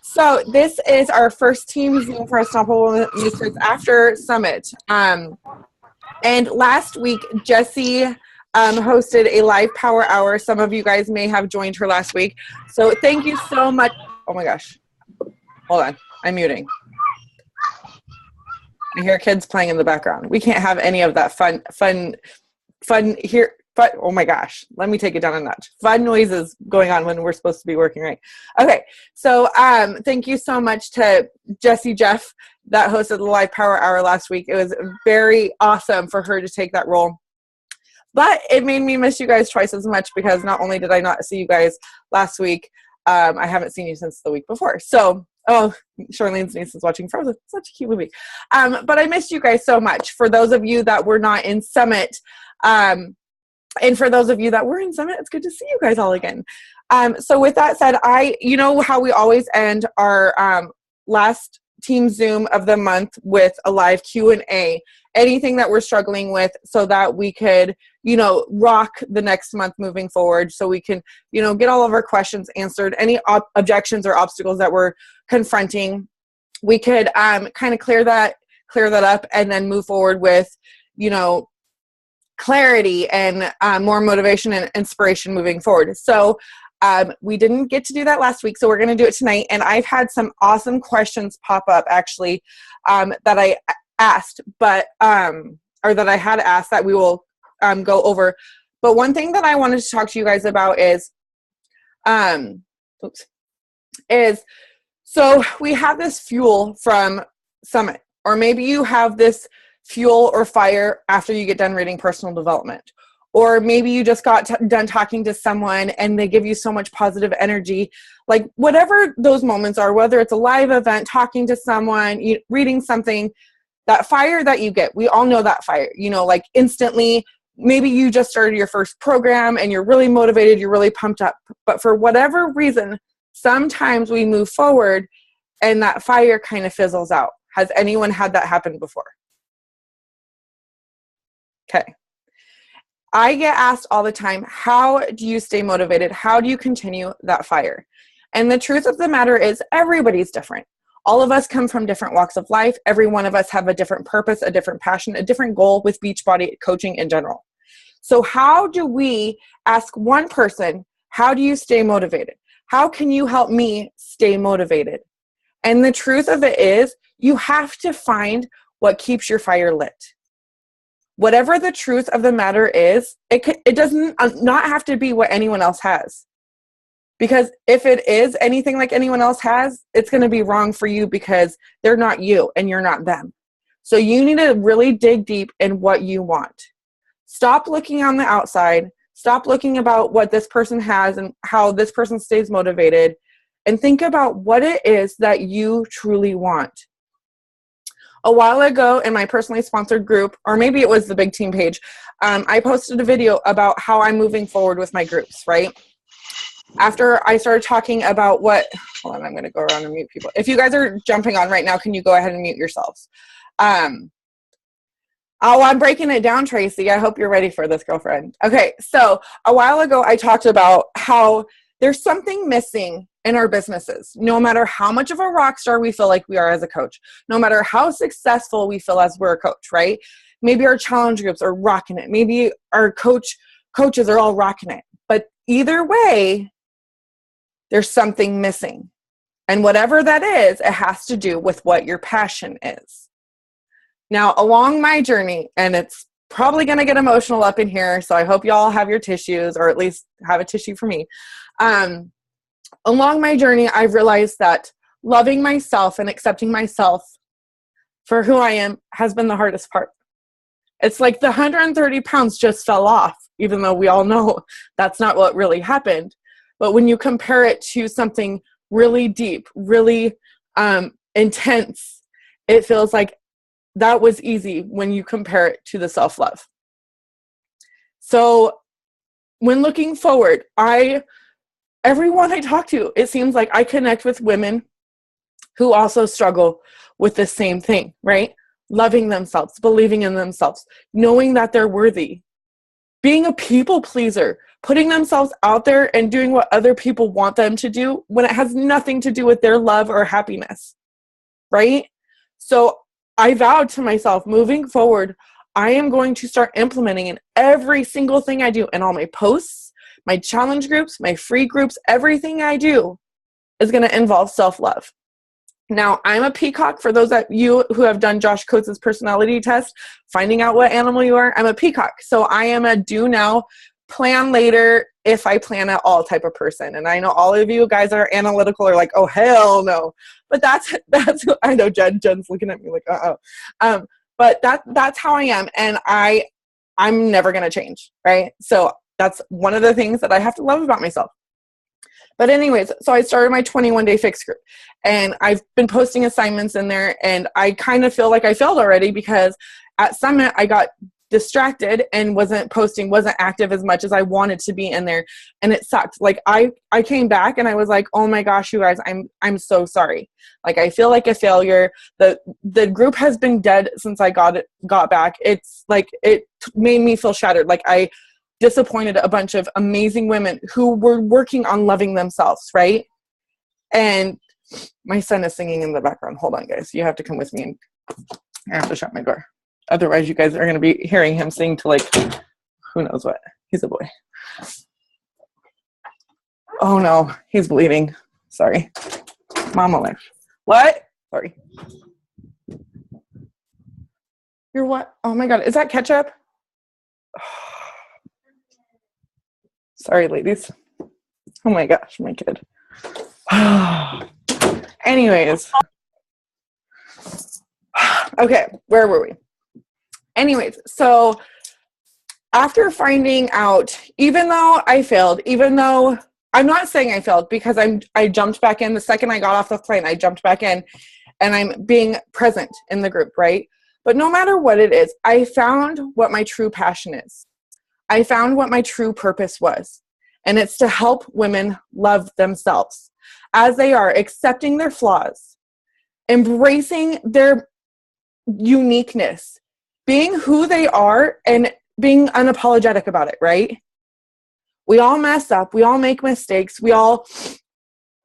So this is our first team Zoom for Unstoppable Misfits after Summit. And last week, Jessie hosted a live power hour. Some of you guys may have joined her last week. So thank you so much. Oh my gosh. Hold on. I'm muting. I hear kids playing in the background. We can't have any of that fun here. But oh my gosh, let me take it down a notch. Fun noises going on when we're supposed to be working, right? Okay, so thank you so much to Jessie Jeff that hosted the live power hour last week. It was very awesome for her to take that role. But it made me miss you guys twice as much because not only did I not see you guys last week, I haven't seen you since the week before. So, oh, Charlene's niece is watching Frozen. Such a cute movie. But I missed you guys so much. For those of you that were not in Summit, and for those of you that were in Summit, it's good to see you guys all again. So with that said, you know how we always end our last team Zoom of the month with a live Q&A, anything that we're struggling with so that we could, rock the next month moving forward so we can, get all of our questions answered, any objections or obstacles that we're confronting. We could kind of clear that up and then move forward with, clarity and more motivation and inspiration moving forward. So we didn't get to do that last week, so we're going to do it tonight. And I've had some awesome questions pop up actually that I asked, but or that I had asked that we will go over. But one thing that I wanted to talk to you guys about is so we have this fuel from Summit, or maybe you have this fuel or fire after you get done reading personal development. Or maybe you just got done talking to someone and they give you so much positive energy. Like whatever those moments are, whether it's a live event, talking to someone, reading something, that fire that you get, we all know that fire, like instantly. Maybe you just started your first program and you're really motivated, you're really pumped up. But for whatever reason, sometimes we move forward and that fire kind of fizzles out. Has anyone had that happen before? Okay. I get asked all the time, how do you stay motivated? How do you continue that fire? And the truth of the matter is everybody's different. All of us come from different walks of life. Every one of us have a different purpose, a different passion, a different goal with Beachbody coaching in general. So how do we ask one person, how do you stay motivated? How can you help me stay motivated? And the truth of it is you have to find what keeps your fire lit. Whatever the truth of the matter is, it doesn't not have to be what anyone else has. Because if it is anything like anyone else has, it's going to be wrong for you because they're not you and you're not them. So you need to really dig deep in what you want. Stop looking on the outside. Stop looking about what this person has and how this person stays motivated. And think about what it is that you truly want. A while ago in my personally sponsored group, or maybe it was the Big Team page, I posted a video about how I'm moving forward with my groups, right? After I started talking about hold on, I'm going to go around and mute people. If you guys are jumping on right now, can you go ahead and mute yourselves? I'm breaking it down, Tracy. I hope you're ready for this, girlfriend. Okay, so a while ago, I talked about how there's something missing in our businesses. No matter how much of a rock star we feel like we are as a coach, no matter how successful we feel as we're a coach, right? Maybe our challenge groups are rocking it. Maybe our coaches are all rocking it. But either way, there's something missing. And whatever that is, it has to do with what your passion is. Now, along my journey, and it's probably going to get emotional up in here, so I hope y'all have your tissues, or at least have a tissue for me. Along my journey, I've realized that loving myself and accepting myself for who I am has been the hardest part. It's like the 130 pounds just fell off, even though we all know that's not what really happened. But when you compare it to something really deep, really intense, it feels like that was easy when you compare it to the self-love. So when looking forward, everyone I talk to, it seems like I connect with women who also struggle with the same thing, right? Loving themselves, believing in themselves, knowing that they're worthy. being a people pleaser, putting themselves out there and doing what other people want them to do when it has nothing to do with their love or happiness, right? So I vowed to myself, moving forward, I am going to start implementing in every single thing I do, in all my posts, my challenge groups, my free groups, everything I do is going to involve self-love. Now, I'm a peacock. For those of you who have done Josh Coates' personality test, finding out what animal you are, I'm a peacock. So I am a do now, plan later, if I plan at all type of person. And I know all of you guys that are analytical are like, oh, hell no. But that's I know Jen's looking at me like, uh-oh. But that's how I am. And I'm never going to change, right? So that's one of the things that I have to love about myself. But anyways, so I started my 21-day fix group, and I've been posting assignments in there, and I kind of feel like I failed already because at Summit I got distracted and wasn't active as much as I wanted to be in there, and it sucked. Like I came back and I was like, oh my gosh, you guys, I'm so sorry. Like I feel like a failure. The group has been dead since I got back. It's like it made me feel shattered. Like I disappointed a bunch of amazing women who were working on loving themselves, right? And my son is singing in the background. Hold on, guys. You have to come with me, and I have to shut my door. Otherwise, you guys are going to be hearing him sing to like, who knows what. He's a boy. Oh no, he's bleeding. Sorry. Mama life. What? Sorry. You're what? Oh my God. Is that ketchup? Sorry, ladies. Oh my gosh, my kid. Anyways. Okay, where were we? Anyways, so after finding out, even though I failed, even though I'm not saying I failed because I jumped back in the second I got off the plane, I jumped back in and I'm being present in the group, right? But no matter what it is, I found what my true passion is. I found what my true purpose was, and it's to help women love themselves as they are, accepting their flaws, embracing their uniqueness, being who they are, and being unapologetic about it, right? We all mess up. We all make mistakes. We all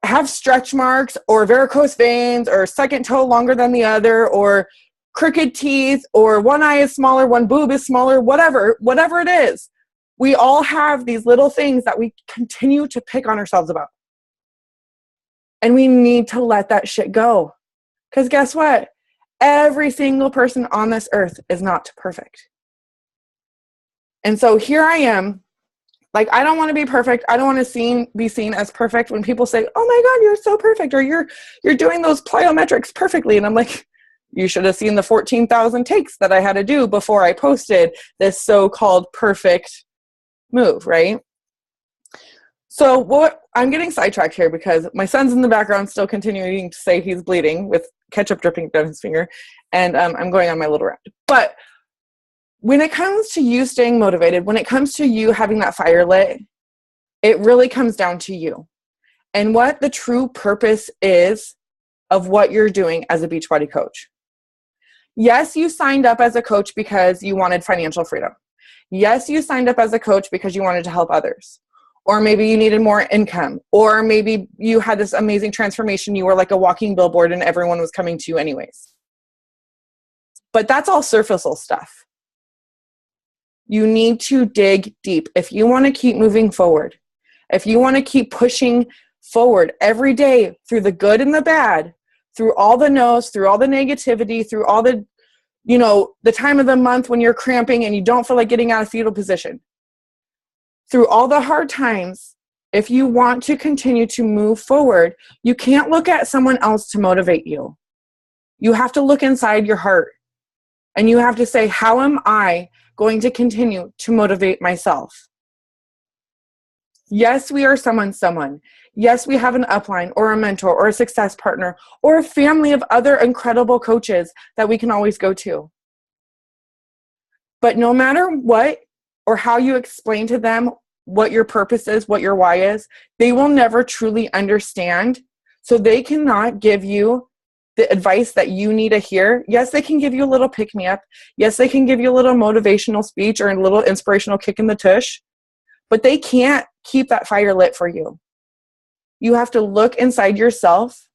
have stretch marks or varicose veins or second toe longer than the other or crooked teeth or one eye is smaller, one boob is smaller, whatever it is. We all have these little things that we continue to pick on ourselves about. And we need to let that shit go. Because guess what? Every single person on this earth is not perfect. And so here I am. Like, I don't want to be perfect. I don't want to be seen as perfect when people say, oh my God, you're so perfect. Or you're doing those plyometrics perfectly. And I'm like, you should have seen the 14,000 takes that I had to do before I posted this so-called perfect move, right? So I'm getting sidetracked here because my son's in the background still continuing to say he's bleeding with ketchup dripping down his finger, and I'm going on my little rant. But when it comes to you staying motivated, when it comes to you having that fire lit, it really comes down to you and what the true purpose is of what you're doing as a Beachbody coach. Yes, you signed up as a coach because you wanted financial freedom. Yes, you signed up as a coach because you wanted to help others. Or maybe you needed more income. Or maybe you had this amazing transformation. You were like a walking billboard and everyone was coming to you anyways. But that's all surface stuff. You need to dig deep. If you want to keep moving forward, if you want to keep pushing forward every day through the good and the bad, through all the no's, through all the negativity, through all the, the time of the month when you're cramping and you don't feel like getting out of fetal position, through all the hard times, if you want to continue to move forward, you can't look at someone else to motivate you. You have to look inside your heart and you have to say, how am I going to continue to motivate myself? Yes, we are someone. Yes, we have an upline or a mentor or a success partner or a family of other incredible coaches that we can always go to. But no matter what or how you explain to them what your purpose is, what your why is, they will never truly understand. So they cannot give you the advice that you need to hear. Yes, they can give you a little pick-me-up. Yes, they can give you a little motivational speech or a little inspirational kick in the tush, but they can't keep that fire lit for you. You have to look inside yourself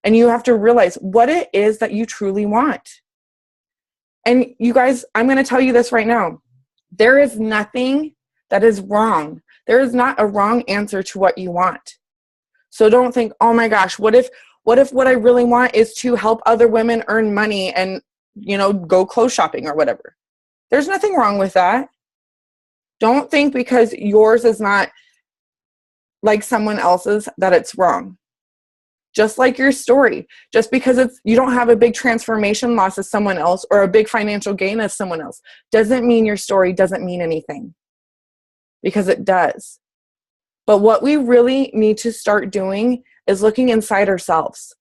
and you have to realize what it is that you truly want. And you guys, I'm going to tell you this right now. There is nothing that is wrong. There is not a wrong answer to what you want. So don't think, oh my gosh, what if what I really want is to help other women earn money and, go clothes shopping or whatever. There's nothing wrong with that. Don't think because yours is not like someone else's that it's wrong. Just like your story, just because you don't have a big transformation loss as someone else or a big financial gain as someone else, doesn't mean your story doesn't mean anything, because it does. But what we really need to start doing is looking inside ourselves.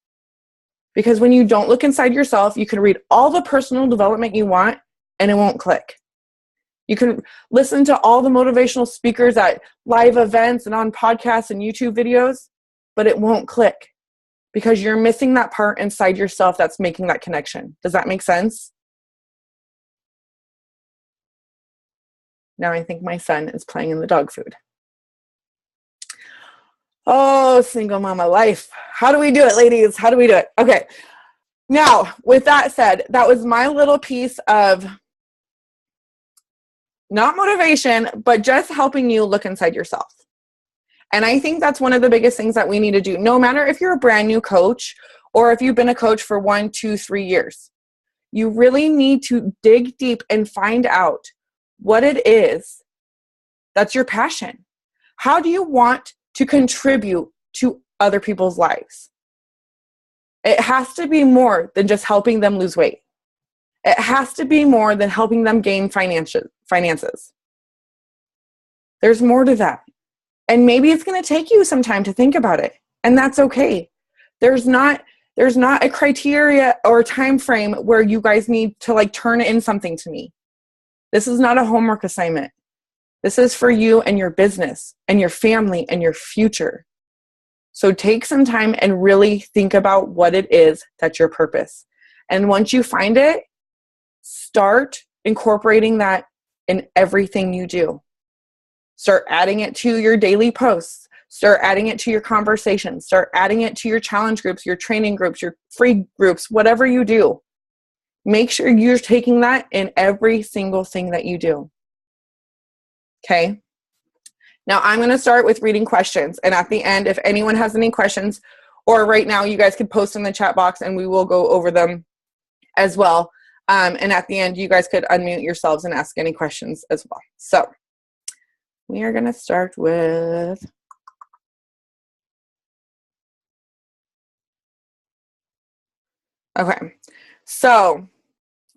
Because when you don't look inside yourself, you can read all the personal development you want and it won't click. You can listen to all the motivational speakers at live events and on podcasts and YouTube videos, but it won't click. Because you're missing that part inside yourself that's making that connection. Does that make sense? Now I think my son is playing in the dog food. Oh, single mama life. How do we do it, ladies? How do we do it? Okay. Now, with that said, that was my little piece of not motivation, but just helping you look inside yourself. And I think that's one of the biggest things that we need to do, no matter if you're a brand new coach or if you've been a coach for 1, 2, 3 years. You really need to dig deep and find out what it is that's your passion. How do you want to contribute to other people's lives? It has to be more than just helping them lose weight. It has to be more than helping them gain finances. There's more to that. And maybe it's going to take you some time to think about it. And that's okay. There's not a criteria or time frame where you guys need to turn in something to me. This is not a homework assignment. This is for you and your business and your family and your future. So take some time and really think about what it is that's your purpose. And once you find it, start incorporating that in everything you do. Start adding it to your daily posts. Start adding it to your conversations. Start adding it to your challenge groups, your training groups, your free groups, whatever you do. Make sure you're taking that in every single thing that you do. Okay? Now I'm going to start with reading questions. And at the end, if anyone has any questions, or right now you guys could post in the chat box and we will go over them as well. And at the end, you guys could unmute yourselves and ask any questions as well. So we are going to start with okay. So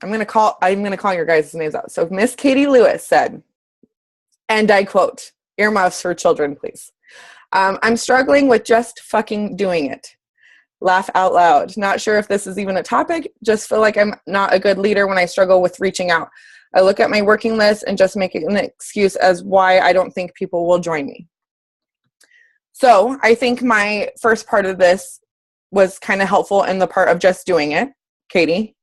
I'm going to call your guys' names out. So Miss Katie Lewis said, and I quote, "Earmuffs for children, please. I'm struggling with just fucking doing it. Laugh out loud. Not sure if this is even a topic. Just feel like I'm not a good leader when I struggle with reaching out. I look at my working list and just make an excuse as why I don't think people will join me." So I think my first part of this was kind of helpful in the part of just doing it. Katie,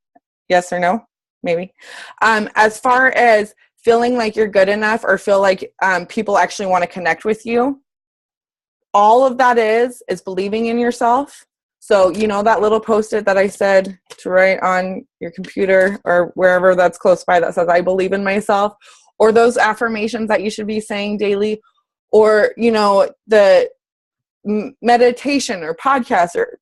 yes or no? Maybe. As far as feeling like you're good enough or feel like people actually want to connect with you, all of that is believing in yourself. So, that little post-it that I said to write on your computer or wherever that's close by that says, "I believe in myself," or those affirmations that you should be saying daily, or, the meditation or podcast or,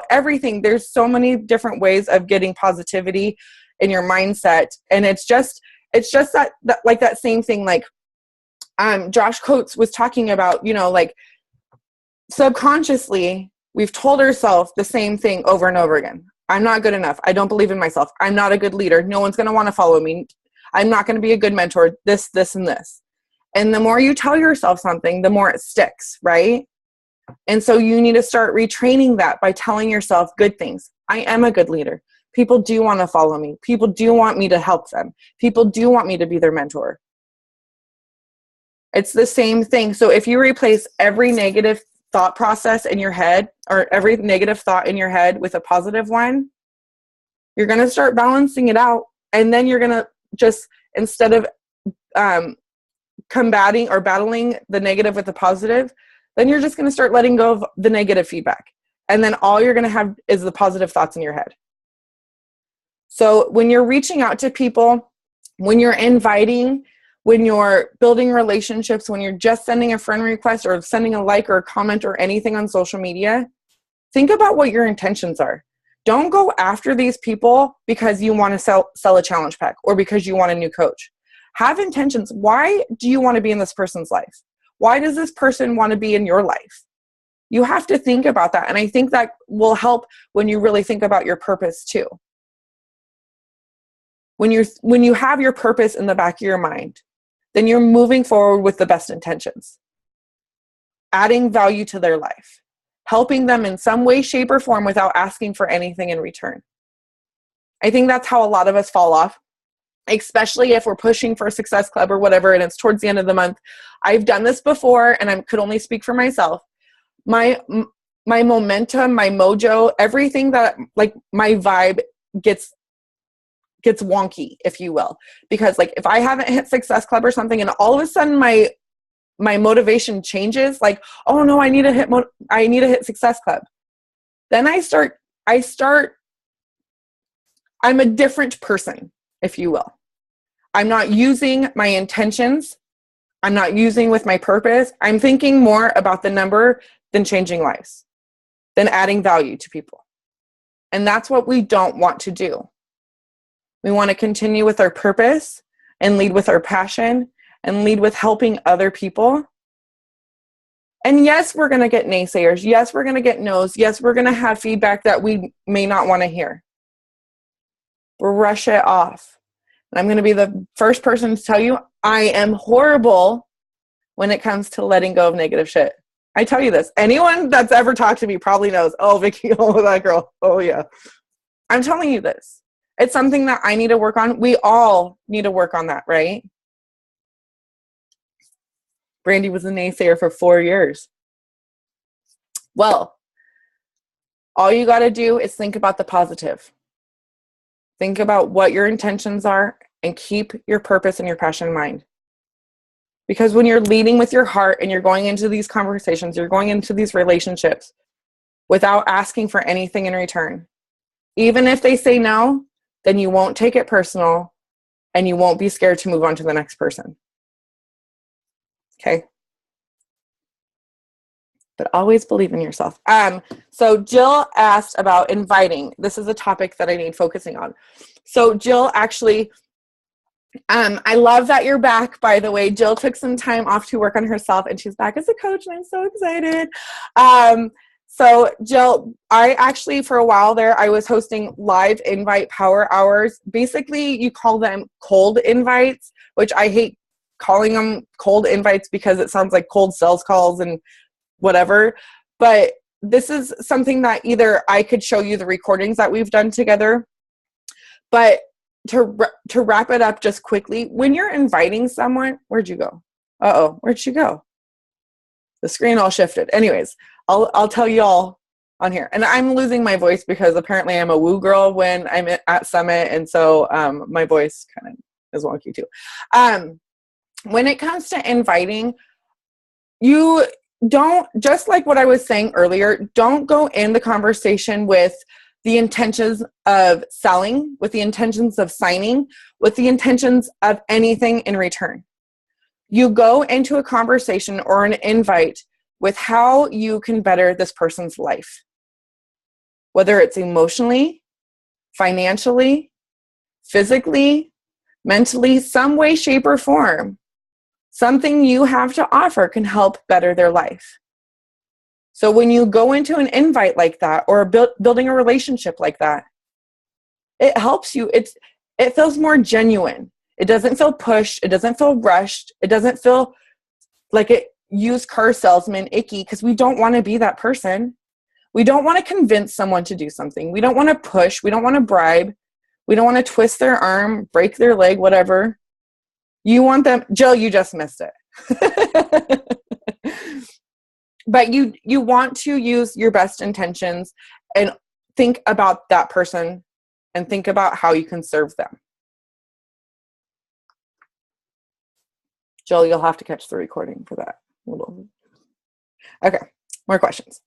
everything. There's so many different ways of getting positivity in your mindset. And it's just that like that same thing, like Josh Coates was talking about, subconsciously, we've told ourselves the same thing over and over again. I'm not good enough. I don't believe in myself. I'm not a good leader. No one's going to want to follow me. I'm not going to be a good mentor. This, and this. And the more you tell yourself something, the more it sticks, right? And so you need to start retraining that by telling yourself good things. I am a good leader. People do want to follow me. People do want me to help them. People do want me to be their mentor. It's the same thing. So if you replace every negative thought process in your head, or every negative thought in your head with a positive one, you're going to start balancing it out. And then you're going to just, instead of combating or battling the negative with the positive, then you're just going to start letting go of the negative feedback. And then all you're going to have is the positive thoughts in your head. So when you're reaching out to people, when you're inviting, when you're building relationships, when you're just sending a friend request or sending a like or a comment or anything on social media, think about what your intentions are. Don't go after these people because you want to sell a challenge pack or because you want a new coach. Have intentions. Why do you want to be in this person's life? Why does this person want to be in your life? You have to think about that. And I think that will help when you really think about your purpose too. When you have your purpose in the back of your mind, then you're moving forward with the best intentions, adding value to their life, helping them in some way, shape, or form without asking for anything in return. I think that's how a lot of us fall off, especially if we're pushing for a success club or whatever, and it's towards the end of the month. I've done this before, and I could only speak for myself. My momentum, my mojo, everything that, like, my vibe gets wonky, if you will, because like if I haven't hit success club or something, and all of a sudden my motivation changes, like, oh no, I need to hit success club. Then I'm a different person, if you will. I'm not using my intentions. I'm not using with my purpose. I'm thinking more about the number than changing lives, than adding value to people. And that's what we don't want to do. We want to continue with our purpose and lead with our passion and lead with helping other people. And yes, we're going to get naysayers. Yes, we're going to get no's. Yes, we're going to have feedback that we may not want to hear. Brush it off. And I'm going to be the first person to tell you, I am horrible when it comes to letting go of negative shit. I tell you this. Anyone that's ever talked to me probably knows, oh, Vicki, oh, that girl. Oh, yeah. I'm telling you this. It's something that I need to work on. We all need to work on that, right? Brandy was a naysayer for 4 years. Well, all you got to do is think about the positive. Think about what your intentions are and keep your purpose and your passion in mind. Because when you're leading with your heart and you're going into these conversations, you're going into these relationships without asking for anything in return. Even if they say no, then you won't take it personal and you won't be scared to move on to the next person. Okay? But always believe in yourself. So Jill asked about inviting. This is a topic that I need focusing on. So Jill actually, I love that you're back, by the way. Jill took some time off to work on herself and she's back as a coach and I'm so excited. So Jill, I actually, for a while there, I was hosting live invite power hours. Basically, you call them cold invites, which I hate calling them cold invites because it sounds like cold sales calls and whatever. But this is something that either I could show you the recordings that we've done together. But to wrap it up just quickly, when you're inviting someone, where'd you go? Uh-oh, where'd she go? The screen all shifted. Anyways, I'll tell you all on here. And I'm losing my voice because apparently I'm a woo girl when I'm at Summit. And so my voice kind of is wonky too. When it comes to inviting, you don't, just like what I was saying earlier, don't go in the conversation with the intentions of selling, with the intentions of signing, with the intentions of anything in return. You go into a conversation or an invite with how you can better this person's life, whether it's emotionally, financially, physically, mentally, some way, shape, or form. Something you have to offer can help better their life. So when you go into an invite like that or building a relationship like that, it helps you. It feels more genuine. It doesn't feel pushed. It doesn't feel rushed. It doesn't feel like it used car salesman icky, because we don't want to be that person. We don't want to convince someone to do something. We don't want to push. We don't want to bribe. We don't want to twist their arm, break their leg, whatever. You want them, Jill, you just missed it. but you want to use your best intentions and think about that person and think about how you can serve them. Jill, you'll have to catch the recording for that. Okay, more questions.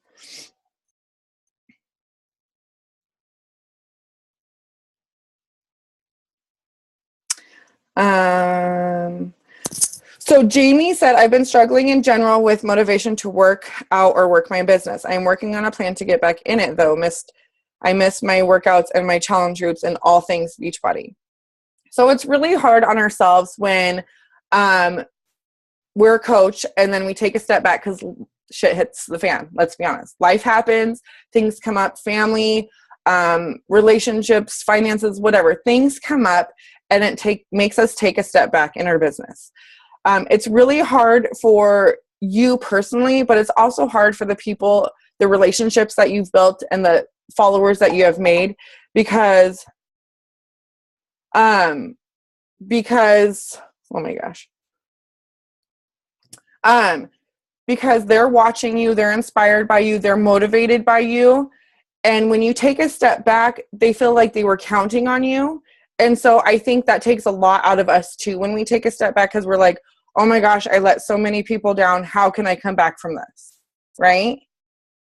So Jamie said, I've been struggling in general with motivation to work out or work my business. I'm working on a plan to get back in it, though. I missed my workouts and my challenge groups and all things Beachbody. So it's really hard on ourselves when we're a coach and then we take a step back because shit hits the fan. Let's be honest. Life happens. Things come up. Family, relationships, finances, whatever. Things come up and it makes us take a step back in our business. It's really hard for you personally, but it's also hard for the people, the relationships that you've built and the followers that you have made because oh my gosh. Because they're watching you, they're inspired by you, they're motivated by you. And when you take a step back, they feel like they were counting on you. And so I think that takes a lot out of us too when we take a step back because we're like, oh my gosh, I let so many people down. How can I come back from this? Right?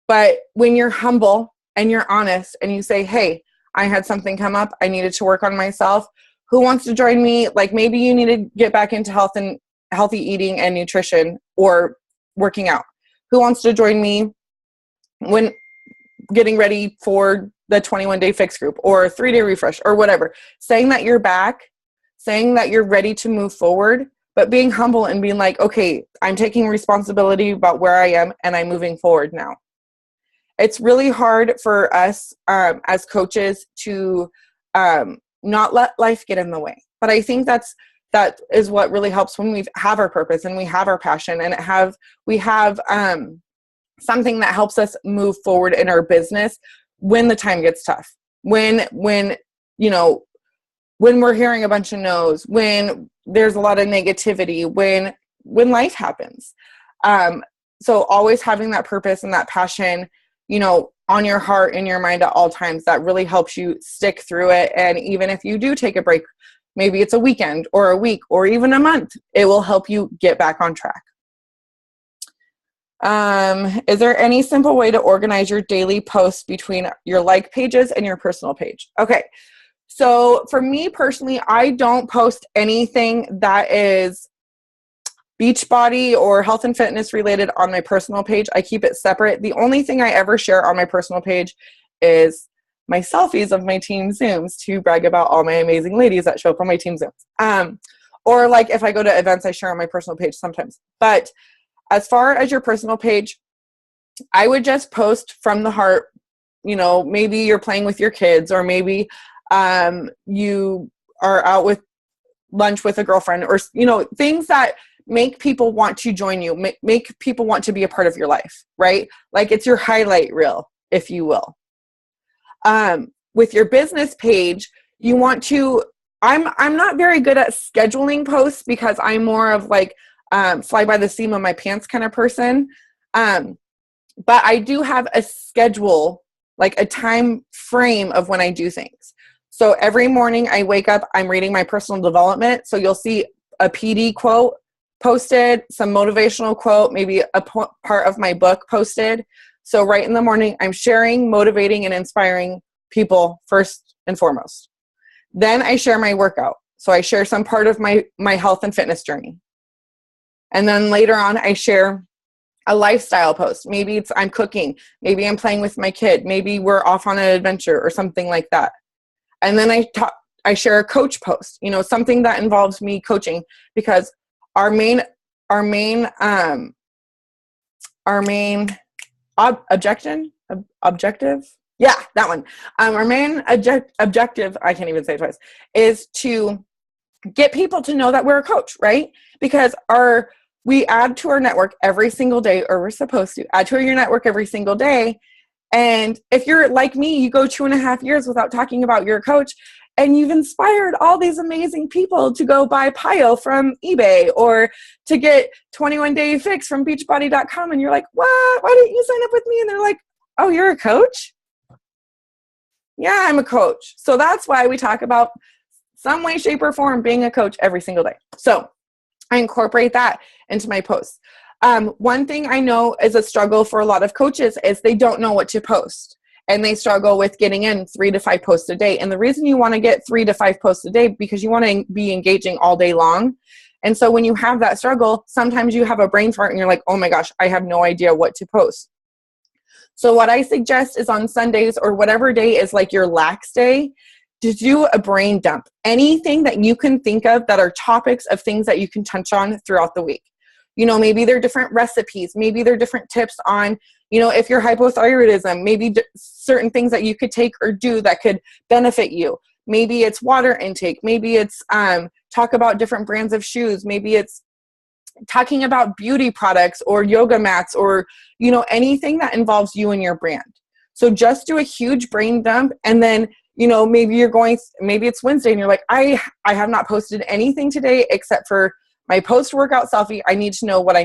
But when you're humble and you're honest and you say, hey, I had something come up. I needed to work on myself. Who wants to join me? Like maybe you need to get back into health and healthy eating and nutrition or working out. Who wants to join me when getting ready for the 21-day fix group or 3-day refresh or whatever? Saying that you're back, saying that you're ready to move forward, but being humble and being like, okay, I'm taking responsibility about where I am and I'm moving forward now. It's really hard for us as coaches to not let life get in the way. But I think that is what really helps when we have our purpose and we have our passion and we have something that helps us move forward in our business when the time gets tough. When we're hearing a bunch of no's, when there's a lot of negativity, when life happens. So always having that purpose and that passion, on your heart and your mind at all times, that really helps you stick through it. And even if you do take a break, maybe it's a weekend or a week or even a month, it will help you get back on track. Is there any simple way to organize your daily posts between your like pages and your personal page? Okay. So for me personally, I don't post anything that is Beachbody or health and fitness related on my personal page. I keep it separate. The only thing I ever share on my personal page is my selfies of my team Zooms to brag about all my amazing ladies that show up on my team Zooms. Or like if I go to events, I share on my personal page sometimes. But as far as your personal page, I would just post from the heart. Maybe you're playing with your kids, or maybe you are out with lunch with a girlfriend, or things that make people want to join you, make people want to be a part of your life, right? Like it's your highlight reel, if you will. With your business page, you want to, I'm not very good at scheduling posts because I'm more of like fly by the seam of my pants kind of person. But I do have a schedule, like a time frame of when I do things. So every morning I wake up, I'm reading my personal development. So you'll see a PD quote posted, some motivational quote, maybe a part of my book posted. So right in the morning, I'm sharing, motivating, and inspiring people first and foremost. Then I share my workout. So I share some part of my health and fitness journey. And then later on, I share a lifestyle post. Maybe I'm cooking. Maybe I'm playing with my kid. Maybe we're off on an adventure or something like that. And then I share a coach post, something that involves me coaching, because our main objective. Yeah, that one. Our main objective, I can't even say it twice, is to get people to know that we're a coach, right? Because we add to our network every single day, or we're supposed to add to your network every single day. And if you're like me, you go 2.5 years without talking about you're a coach, and you've inspired all these amazing people to go buy Piyo from eBay or to get 21-day fix from Beachbody.com. And you're like, what? Why didn't you sign up with me? And they're like, oh, you're a coach? Yeah, I'm a coach. So that's why we talk about some way, shape, or form being a coach every single day. So I incorporate that into my posts. One thing I know is a struggle for a lot of coaches is they don't know what to post. And they struggle with getting in 3 to 5 posts a day. And the reason you want to get 3 to 5 posts a day, because you want to be engaging all day long. And so when you have that struggle, sometimes you have a brain fart and you're like, oh my gosh, I have no idea what to post. So what I suggest is on Sundays or whatever day is like your lax day, to do a brain dump. Anything that you can think of that are topics of things that you can touch on throughout the week. You know, maybe they're different recipes. Maybe they're different tips on, you know, if you're hypothyroidism, maybe certain things that you could take or do that could benefit you. Maybe it's water intake. Maybe it's talk about different brands of shoes. Maybe it's talking about beauty products or yoga mats or, you know, anything that involves you and your brand. So just do a huge brain dump. And then, you know, maybe it's Wednesday and you're like, I have not posted anything today except for my post-workout selfie. I need to know what I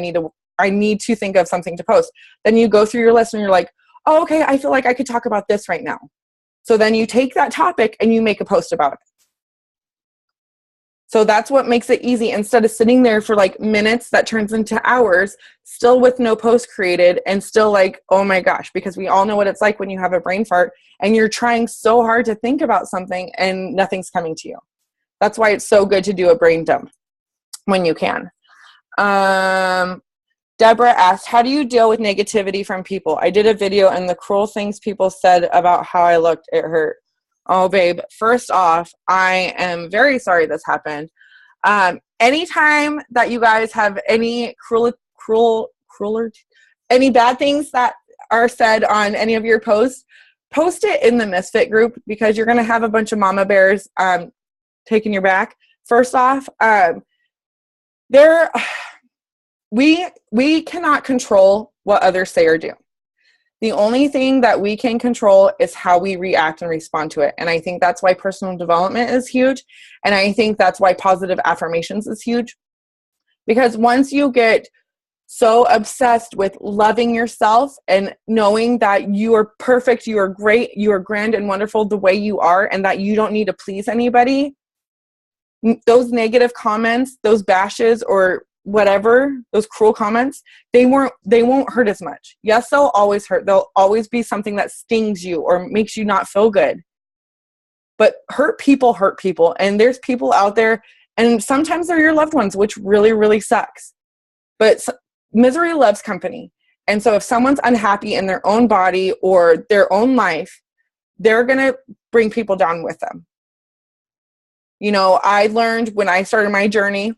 need to think of something to post. Then you go through your list and you're like, oh, okay, I feel like I could talk about this right now. So then you take that topic and you make a post about it. So that's what makes it easy. Instead of sitting there for like minutes, that turns into hours, still with no post created and still like, oh my gosh, because we all know what it's like when you have a brain fart and you're trying so hard to think about something and nothing's coming to you. That's why it's so good to do a brain dump when you can. Deborah asked, how do you deal with negativity from people? I did a video and the cruel things people said about how I looked, it hurt. Oh, babe, first off, I am very sorry this happened. Anytime that you guys have any any bad things that are said on any of your posts, post it in the Misfit group, because you're going to have a bunch of mama bears taking your back. First off, we cannot control what others say or do. The only thing that we can control is how we react and respond to it. And I think that's why personal development is huge. And I think that's why positive affirmations is huge. Because once you get so obsessed with loving yourself and knowing that you are perfect, you are great, you are grand and wonderful the way you are, and that you don't need to please anybody, those negative comments, those bashes, or whatever, those cruel comments, they won't hurt as much. Yes, they'll always hurt. They'll always be something that stings you or makes you not feel good. But hurt people. And there's people out there, and sometimes they're your loved ones, which really, really sucks. But misery loves company. And so if someone's unhappy in their own body or their own life, they're going to bring people down with them. You know, I learned when I started my journey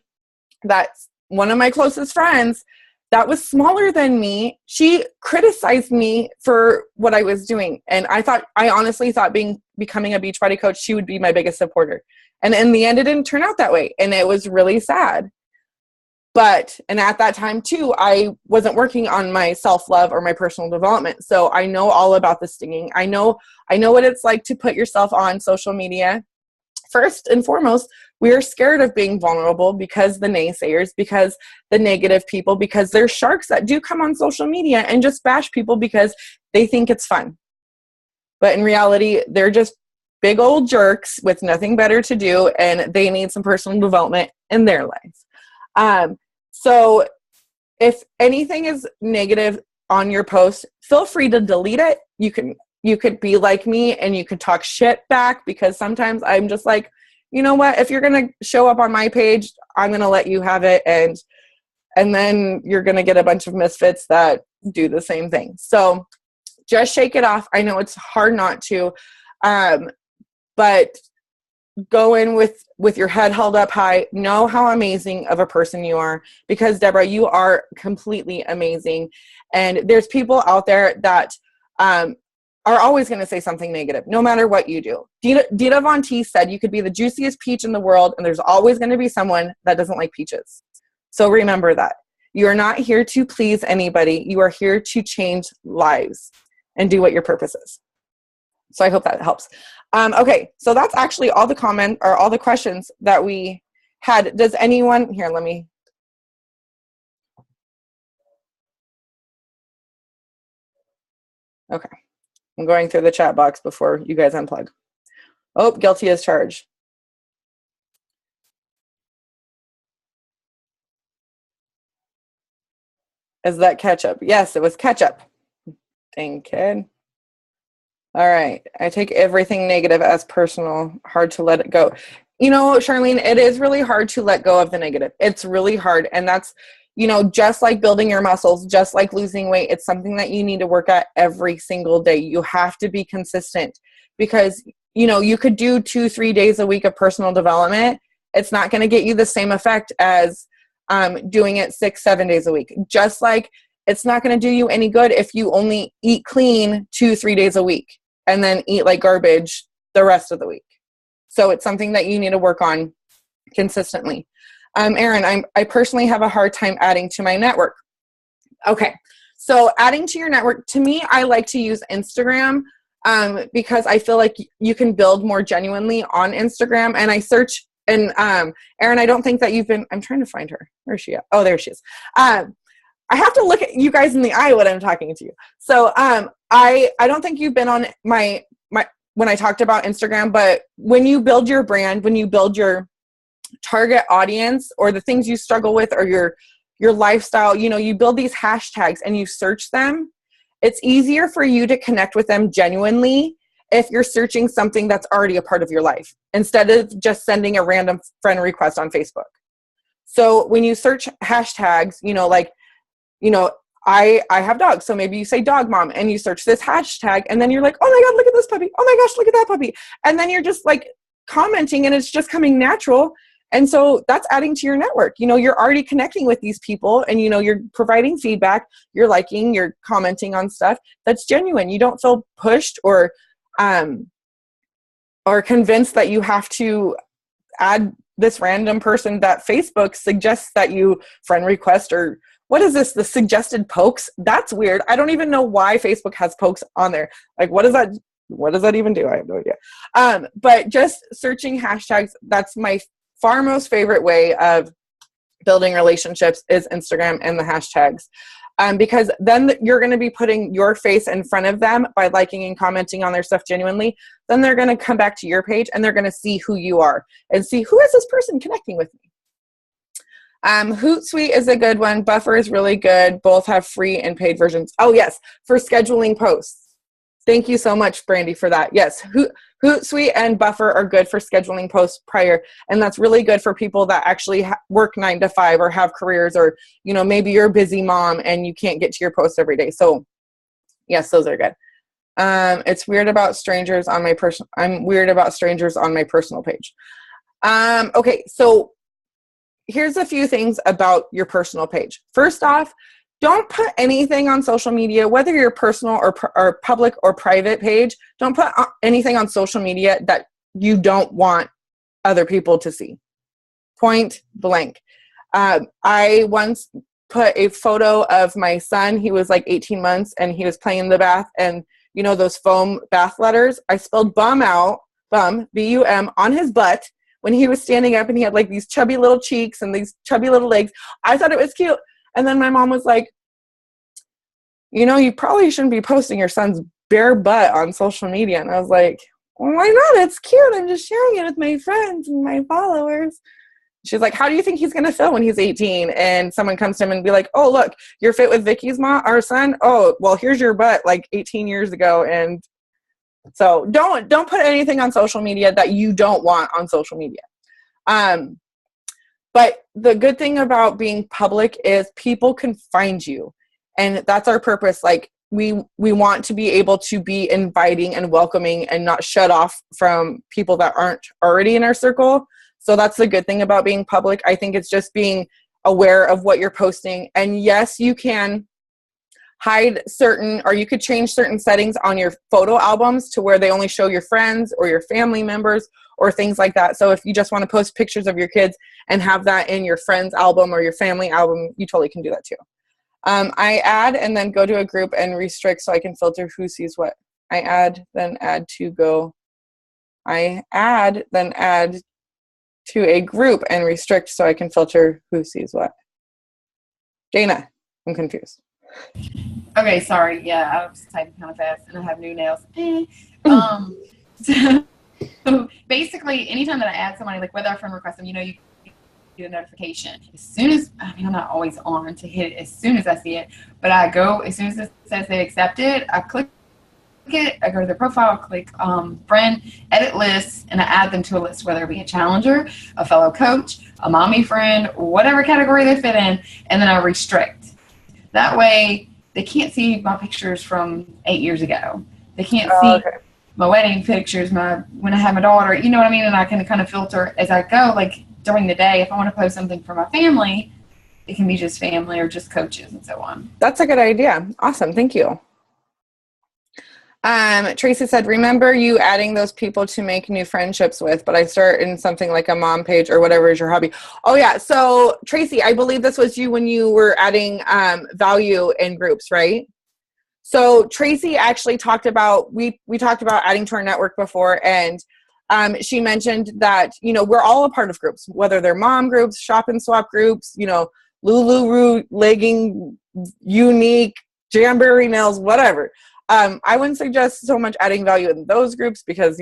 that one of my closest friends that was smaller than me, she criticized me for what I was doing. And I honestly thought becoming a Beachbody coach, she would be my biggest supporter. And in the end, it didn't turn out that way. And it was really sad. And at that time too, I wasn't working on my self-love or my personal development. So I know all about the stinging. I know what it's like to put yourself on social media. First and foremost, we are scared of being vulnerable because the naysayers, because the negative people, because there's sharks that do come on social media and just bash people because they think it's fun. But in reality, they're just big old jerks with nothing better to do, and they need some personal development in their lives. So if anything is negative on your post, feel free to delete it. You could be like me and you could talk shit back, because sometimes I'm just like, you know what, if you're going to show up on my page, I'm going to let you have it. And then you're going to get a bunch of misfits that do the same thing. So just shake it off. I know it's hard not to, but go in with your head held up high. Know how amazing of a person you are, because Deborah, you are completely amazing. And there's people out there that are always going to say something negative, no matter what you do. Dita Von Teese said you could be the juiciest peach in the world, and there's always going to be someone that doesn't like peaches. So remember that. You are not here to please anybody. You are here to change lives and do what your purpose is. So I hope that helps. Okay, so that's actually all the comment or all the questions that we had. Does anyone here? Let me. Okay, I'm going through the chat box before you guys unplug. Oh, guilty as charged. Is that ketchup? Yes, it was ketchup. Dang kid. All right. I take everything negative as personal. Hard to let it go. You know, Charlene, it is really hard to let go of the negative. It's really hard. And that's, you know, just like building your muscles, just like losing weight, it's something that you need to work at every single day. You have to be consistent because, you know, you could do 2-3 days a week of personal development. It's not going to get you the same effect as doing it 6-7 days a week. Just like it's not going to do you any good if you only eat clean 2-3 days a week and then eat like garbage the rest of the week. So it's something that you need to work on consistently. Erin, I personally have a hard time adding to my network. Okay, so adding to your network, to me, I like to use Instagram because I feel like you can build more genuinely on Instagram. And I search, and Erin, I don't think that you've been, I'm trying to find her. Where is she at? Oh, there she is. I have to look at you guys in the eye when I'm talking to you. So I don't think you've been on my when I talked about Instagram, but when you build your brand, when you build your target audience or the things you struggle with or your lifestyle, you know, you build these hashtags and you search them. It's easier for you to connect with them genuinely if you're searching something that's already a part of your life instead of just sending a random friend request on Facebook. So when you search hashtags, you know, like, you know, I have dogs. So maybe you say dog mom and you search this hashtag and then you're like, oh my God, look at this puppy. Oh my gosh, look at that puppy. And then you're just like commenting and it's just coming natural. And so that's adding to your network. You know, you're already connecting with these people and, you know, you're providing feedback, you're liking, you're commenting on stuff that's genuine. You don't feel pushed or convinced that you have to add this random person that Facebook suggests that you friend request or what is this? The suggested pokes? That's weird. I don't even know why Facebook has pokes on there. Like, what does that even do? I have no idea. But just searching hashtags, that's my far most favorite way of building relationships is Instagram and the hashtags. Because then you're going to be putting your face in front of them by liking and commenting on their stuff genuinely. Then they're going to come back to your page and they're going to see who you are and see who is this person connecting with me. Hootsuite is a good one. Buffer is really good. Both have free and paid versions. Oh yes, for scheduling posts. Thank you so much, Brandy, for that. Yes, Hootsuite and Buffer are good for scheduling posts prior, and that's really good for people that actually work 9 to 5 or have careers, or you know, maybe you're a busy mom and you can't get to your posts every day. So yes, those are good. It's weird about strangers on my personal. I'm weird about strangers on my personal page. Okay, so here's a few things about your personal page. First off, don't put anything on social media, whether you're personal or public or private page. Don't put anything on social media that you don't want other people to see. Point blank. I once put a photo of my son. He was like 18 months and he was playing in the bath, and you know those foam bath letters? I spelled bum out, B-U-M, on his butt when he was standing up and he had like these chubby little cheeks and these chubby little legs. I thought it was cute. And then my mom was like, you know, you probably shouldn't be posting your son's bare butt on social media. And I was like, well, why not? It's cute. I'm just sharing it with my friends and my followers. She's like, how do you think he's going to feel when he's 18? And someone comes to him and be like, oh, look, you're fit with Vicki's mom, our son. Oh, well, here's your butt like 18 years ago. And so don't put anything on social media that you don't want on social media. But the good thing about being public is people can find you. And that's our purpose. Like we want to be able to be inviting and welcoming and not shut off from people that aren't already in our circle. So that's the good thing about being public. I think it's just being aware of what you're posting. And yes, you can hide certain, or you could change certain settings on your photo albums to where they only show your friends or your family members or things like that. So if you just want to post pictures of your kids and have that in your friend's album or your family album, you totally can do that too. I add and then go to a group and restrict so I can filter who sees what. I add, then add to go. I add, then add to a group and restrict so I can filter who sees what. Dana, I'm confused. Okay, sorry. Yeah, I was typing kind of fast, and I have new nails. So basically, anytime that I add somebody, like whether a friend requests them, you get a notification. As soon as, I mean, I'm not always on to hit it as soon as I see it, but I go, as soon as it says they accept it, I click it, I go to their profile, click friend, edit lists, and I add them to a list, whether it be a challenger, a fellow coach, a mommy friend, whatever category they fit in, and then I restrict. That way, they can't see my pictures from 8 years ago. They can't see my wedding pictures, when I had my daughter, you know what I mean? And I can kind of filter as I go, like during the day. If I want to post something for my family, it can be just family or just coaches and so on. That's a good idea. Awesome. Thank you. Tracy said, remember you adding those people to make new friendships with, but I start in something like a mom page or whatever is your hobby. Oh yeah. So Tracy, I believe this was you when you were adding value in groups, right? So Tracy actually talked about, we talked about adding to our network before, and she mentioned that, we're all a part of groups, whether they're mom groups, shop and swap groups, Lulu legging, unique, Jamboree nails, whatever. I wouldn't suggest so much adding value in those groups because,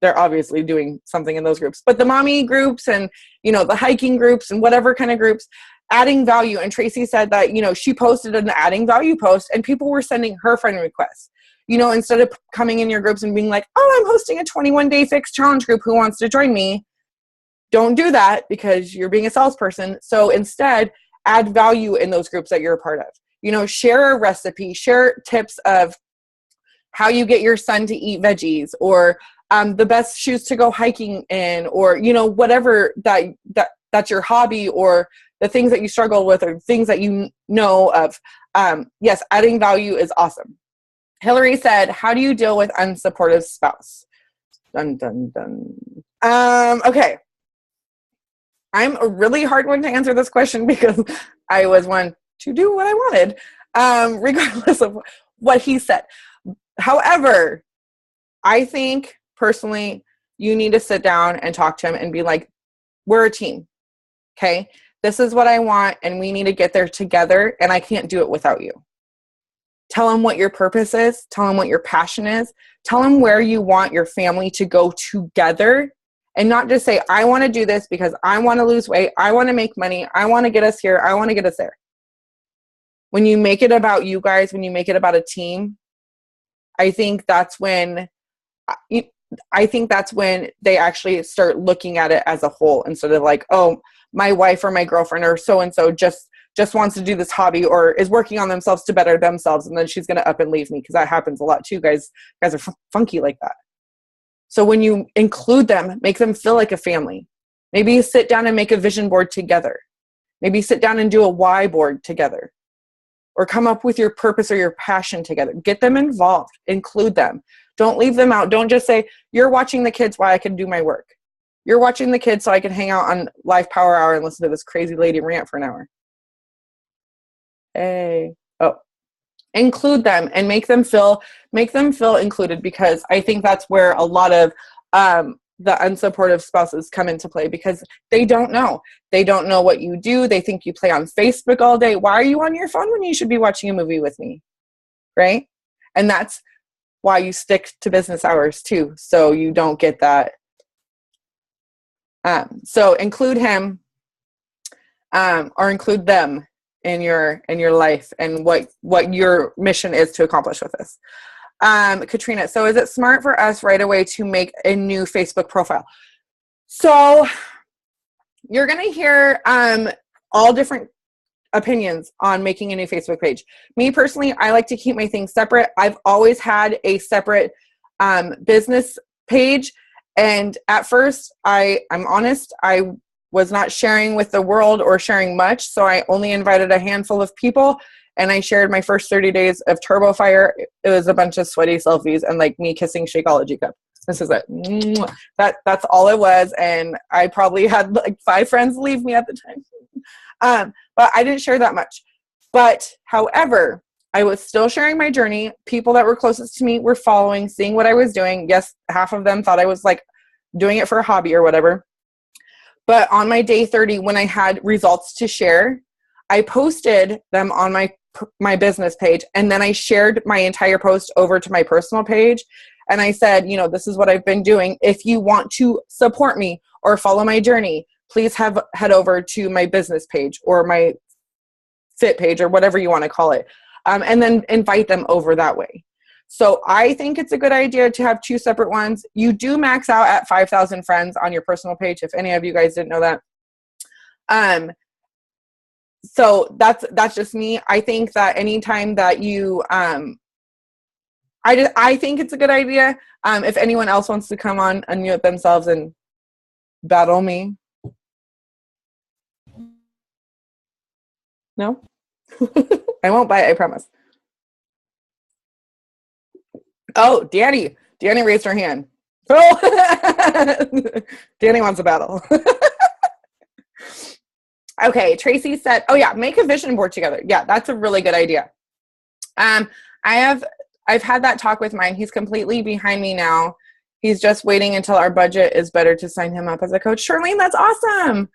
they're obviously doing something in those groups. But the mommy groups and, the hiking groups and whatever kind of groups, adding value. And Tracy said that, she posted an adding value post and people were sending her friend requests. Instead of coming in your groups and being like, oh, I'm hosting a 21-day fixed challenge group. Who wants to join me? Don't do that because you're being a salesperson. So instead, add value in those groups that you're a part of. Share a recipe, share tips of how you get your son to eat veggies, or the best shoes to go hiking in, or, whatever that's your hobby, or the things that you struggle with, or things that you know of. Yes, adding value is awesome. Hillary said, how do you deal with unsupportive spouse? Dun, dun, dun. Okay. I'm a really hard one to answer this question because I was one to do what I wanted, regardless of what he said. However, I think personally, you need to sit down and talk to him and be like, we're a team. Okay. This is what I want, and we need to get there together, and I can't do it without you. Tell him what your purpose is. Tell him what your passion is. Tell him where you want your family to go together, and not just say, I want to do this because I want to lose weight. I want to make money. I want to get us here. I want to get us there. When you make it about you guys, when you make it about a team, I think that's when they actually start looking at it as a whole, instead of like, oh, my wife or my girlfriend or so-and-so just wants to do this hobby or is working on themselves to better themselves, and then she's going to up and leave me, because that happens a lot too. Guys are funky like that. So when you include them, make them feel like a family. Maybe sit down and make a vision board together. Maybe sit down and do a why board together, or come up with your purpose or your passion together. Get them involved, include them. Don't leave them out. Don't just say, you're watching the kids while I can do my work. You're watching the kids so I can hang out on Live Power Hour and listen to this crazy lady rant for an hour. Hey. Oh. Include them and make them feel included, because I think that's where a lot of the unsupportive spouses come into play, because they don't know. They don't know what you do. They think you play on Facebook all day. Why are you on your phone when you should be watching a movie with me? Right? And that's why you stick to business hours too, so you don't get that. So include him, or include them in your life, and what your mission is to accomplish with this. Katrina, so is it smart for us right away to make a new Facebook profile? So you're going to hear all different opinions on making a new Facebook page. Me personally, I like to keep my things separate. I've always had a separate business page. And at first, I'm honest, I was not sharing with the world or sharing much. So I only invited a handful of people, and I shared my first 30 days of Turbo Fire. It was a bunch of sweaty selfies and like me kissing Shakeology Cup. This is it. That's all it was. And I probably had like 5 friends leave me at the time. But I didn't share that much. But however, I was still sharing my journey. People that were closest to me were following, seeing what I was doing. Yes, half of them thought I was like doing it for a hobby or whatever. But on my day 30, when I had results to share, I posted them on my business page, and then I shared my entire post over to my personal page. And I said, you know, this is what I've been doing. If you want to support me or follow my journey, please head over to my business page or my fit page or whatever you want to call it. And then invite them over that way. So I think it's a good idea to have 2 separate ones. You do max out at 5,000 friends on your personal page, if any of you guys didn't know that. So that's just me. I think that anytime that you, I think it's a good idea. If anyone else wants to come on, unmute themselves and battle me. No? I won't bite, I promise. Oh, Danny raised her hand. Oh, Danny wants a battle. Okay, Tracy said, oh yeah, make a vision board together. Yeah, that's a really good idea. I've had that talk with mine. He's completely behind me now. He's just waiting until our budget is better to sign him up as a coach. Charlene, that's awesome.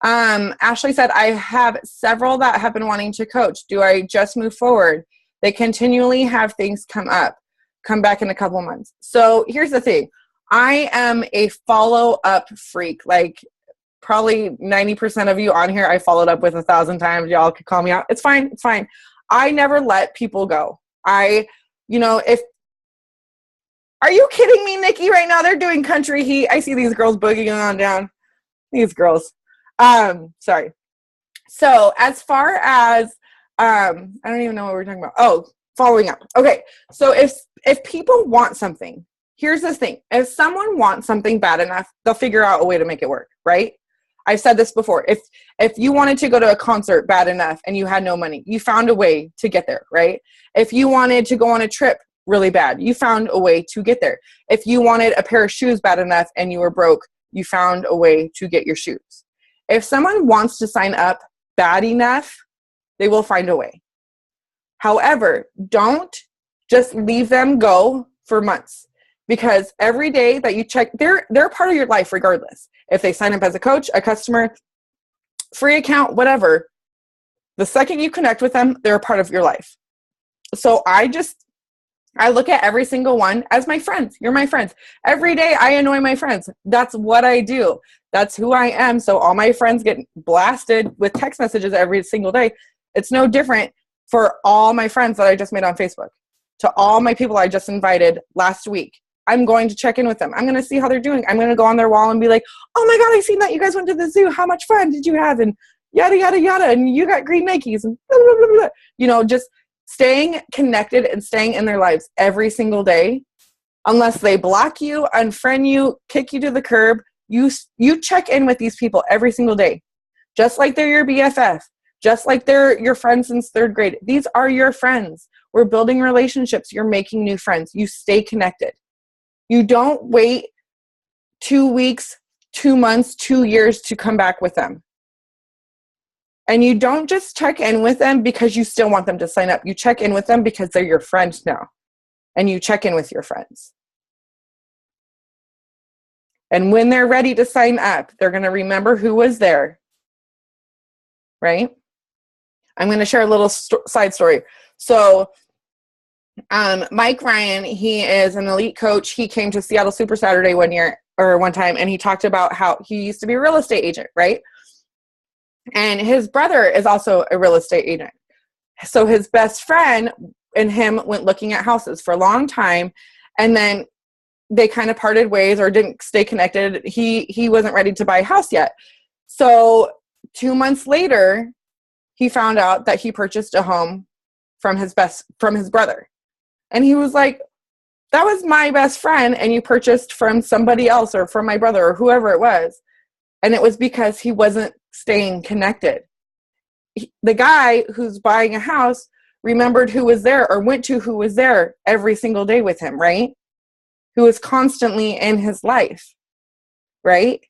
Ashley said, I have several that have been wanting to coach. Do I just move forward? They continually have things come back in a couple months. So here's the thing. I am a follow-up freak. Like probably 90% of you on here, I followed up with 1,000 times. Y'all could call me out. It's fine. It's fine. I never let people go. Are you kidding me, Nikki? Right now they're doing country heat. I see these girls boogieing on down. These girls. Sorry. So as far as, I don't even know what we're talking about. Oh, following up. Okay. So if people want something, here's the thing. If someone wants something bad enough, they'll figure out a way to make it work, right? I've said this before. If you wanted to go to a concert bad enough and you had no money, you found a way to get there, right? If you wanted to go on a trip really bad, you found a way to get there. If you wanted a pair of shoes bad enough and you were broke, you found a way to get your shoes. If someone wants to sign up bad enough, they will find a way. However, don't just leave them go for months, because every day that you check, they're part of your life regardless. If they sign up as a coach, a customer, free account, whatever, the second you connect with them, they're a part of your life. So I look at every single one as my friends. You're my friends. Every day I annoy my friends. That's what I do. That's who I am. So all my friends get blasted with text messages every single day. It's no different for all my friends that I just made on Facebook. To all my people I just invited last week, I'm going to check in with them. I'm going to see how they're doing. I'm going to go on their wall and be like, oh my God, I seen that you guys went to the zoo. How much fun did you have? And yada, yada, yada. And you got green Nikes and blah, blah, blah, blah. You know, just staying connected and staying in their lives every single day. Unless they block you, unfriend you, kick you to the curb, you check in with these people every single day. Just like they're your BFF. Just like they're your friends since 3rd grade. These are your friends. We're building relationships. You're making new friends. You stay connected. You don't wait 2 weeks, 2 months, 2 years to come back with them. And you don't just check in with them because you still want them to sign up. You check in with them because they're your friends now. And you check in with your friends. And when they're ready to sign up, they're going to remember who was there. Right? I'm going to share a little side story. So Mike Ryan, he is an elite coach. He came to Seattle Super Saturday one time, and he talked about how he used to be a real estate agent, right? And his brother is also a real estate agent. So his best friend and him went looking at houses for a long time, and then they kind of parted ways or didn't stay connected. He wasn't ready to buy a house yet. So 2 months later, he found out that he purchased a home from his brother. And he was like, that was my best friend, and you purchased from somebody else or from my brother or whoever it was. And it was because he wasn't staying connected. The guy who's buying a house remembered who was there or went to who was there every single day with him, right? Who was constantly in his life, right?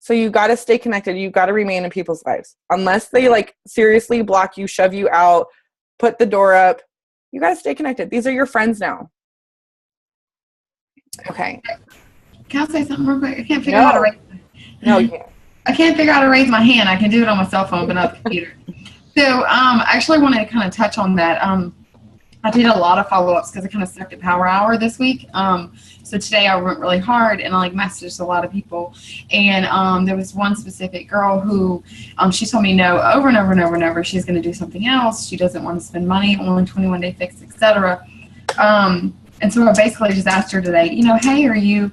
So you got to stay connected. You got to remain in people's lives. Unless they like seriously block you, shove you out, put the door up. You got to stay connected. These are your friends now. Okay. Can I say something real quick? I can't figure out how to raise. No, you can't. I can't figure out how to raise my hand. I can do it on my cell phone, but not the computer. So I actually wanted to kind of touch on that. I did a lot of follow-ups because I kind of stuck at Power Hour this week. So today I went really hard and I messaged a lot of people. And there was one specific girl who she told me no over and over and over and over. She's going to do something else. She doesn't want to spend money on 21-day fix, etc. And so I basically just asked her today, hey, are you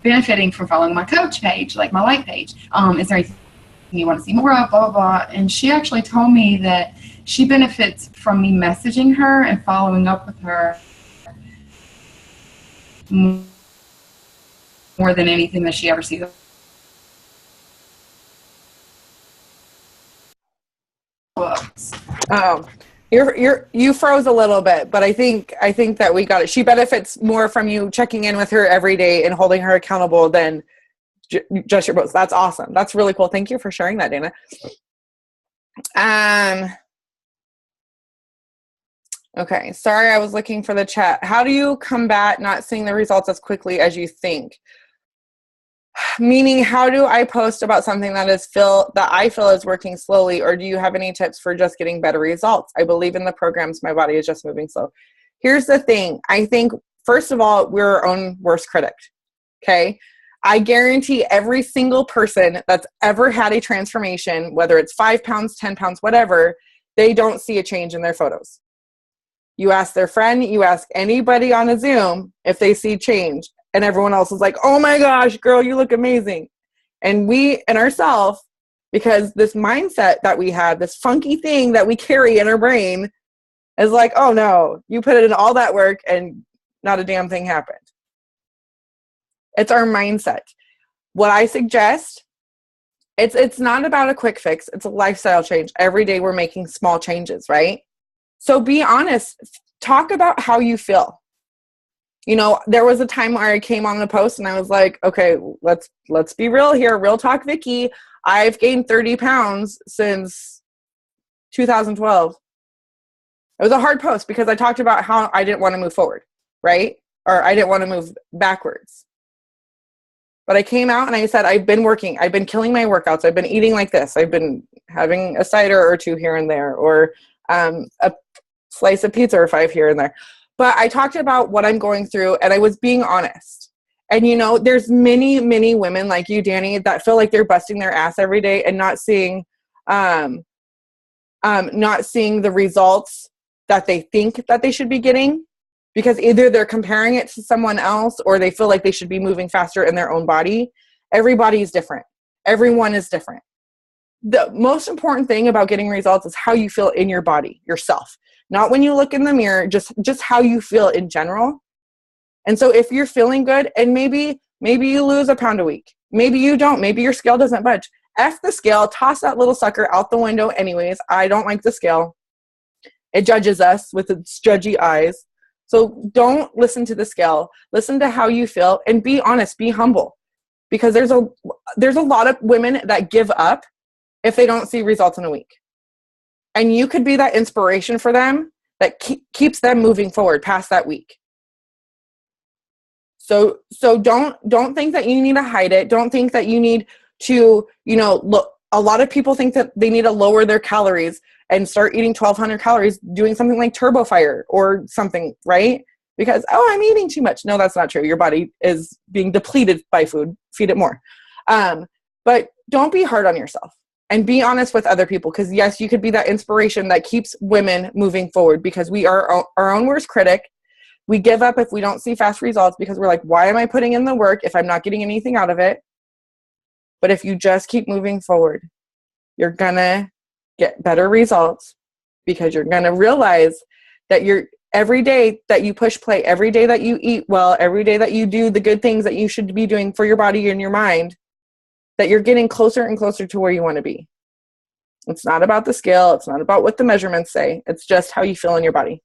benefiting from following my coach page, like my like page? Is there anything you want to see more of, blah, blah, blah. And she actually told me that she benefits from me messaging her and following up with her more than anything that she ever sees. Oh, you froze a little bit, but I think that we got it. She benefits more from you checking in with her every day and holding her accountable than just your posts. That's awesome. That's really cool. Thank you for sharing that, Dana. Okay. Sorry, I was looking for the chat. How do you combat not seeing the results as quickly as you think? Meaning, how do I post about something that I feel is working slowly, or do you have any tips for just getting better results? I believe in the programs. My body is just moving slow. Here's the thing. I think, first of all, we're our own worst critic. Okay. I guarantee every single person that's ever had a transformation, whether it's 5 pounds, 10 pounds, whatever, they don't see a change in their photos. You ask their friend, you ask anybody on a Zoom if they see change, and everyone else is like, oh my gosh, girl, you look amazing. And we and ourselves, because this mindset that we have, this funky thing that we carry in our brain is like, oh no, you put in all that work and not a damn thing happened. It's our mindset. What I suggest, it's not about a quick fix. It's a lifestyle change. Every day we're making small changes, right? So be honest. Talk about how you feel. There was a time where I came on the post and I was like, okay, let's be real here. Real talk, Vicki. I've gained 30 pounds since 2012. It was a hard post because I talked about how I didn't want to move forward, right? Or I didn't want to move backwards. But I came out and I said, I've been working. I've been killing my workouts. I've been eating like this. I've been having a cider or two here and there, or a slice of pizza or 5 here and there. But I talked about what I'm going through, and I was being honest. And, there's many, many women like you, Danny, that feel like they're busting their ass every day and not seeing the results that they think that they should be getting. Because either they're comparing it to someone else or they feel like they should be moving faster in their own body. Everybody is different. Everyone is different. The most important thing about getting results is how you feel in your body, yourself. Not when you look in the mirror, just how you feel in general. And so if you're feeling good, and maybe you lose a pound a week. Maybe you don't. Maybe your scale doesn't budge. F the scale. Toss that little sucker out the window anyways. I don't like the scale. It judges us with its judgy eyes. So don't listen to the scale. Listen to how you feel and be honest, be humble. Because there's a lot of women that give up if they don't see results in a week. And you could be that inspiration for them that keeps them moving forward past that week. So don't think that you need to hide it. Don't think that you need to, look. A lot of people think that they need to lower their calories and start eating 1,200 calories, doing something like Turbo Fire or something, right? Because, I'm eating too much. No, that's not true. Your body is being depleted by food. Feed it more. But don't be hard on yourself and be honest with other people. Because, yes, you could be that inspiration that keeps women moving forward, because we are our own worst critic. We give up if we don't see fast results because we're like, why am I putting in the work if I'm not getting anything out of it? But if you just keep moving forward, you're going to get better results, because you're going to realize that every day that you push play, every day that you eat well, every day that you do the good things that you should be doing for your body and your mind, that you're getting closer and closer to where you want to be. It's not about the scale. It's not about what the measurements say. It's just how you feel in your body.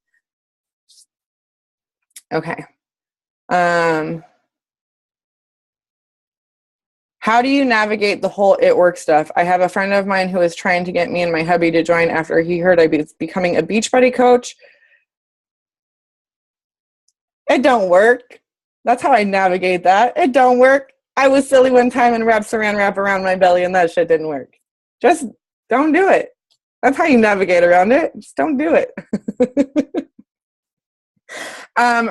Okay. How do you navigate the whole it work stuff? I have a friend of mine who is trying to get me and my hubby to join after he heard I was becoming a Beachbody coach. It don't work. That's how I navigate that. It don't work. I was silly one time and wrapped saran wrap around my belly and that shit didn't work. Just don't do it. That's how you navigate around it. Just don't do it.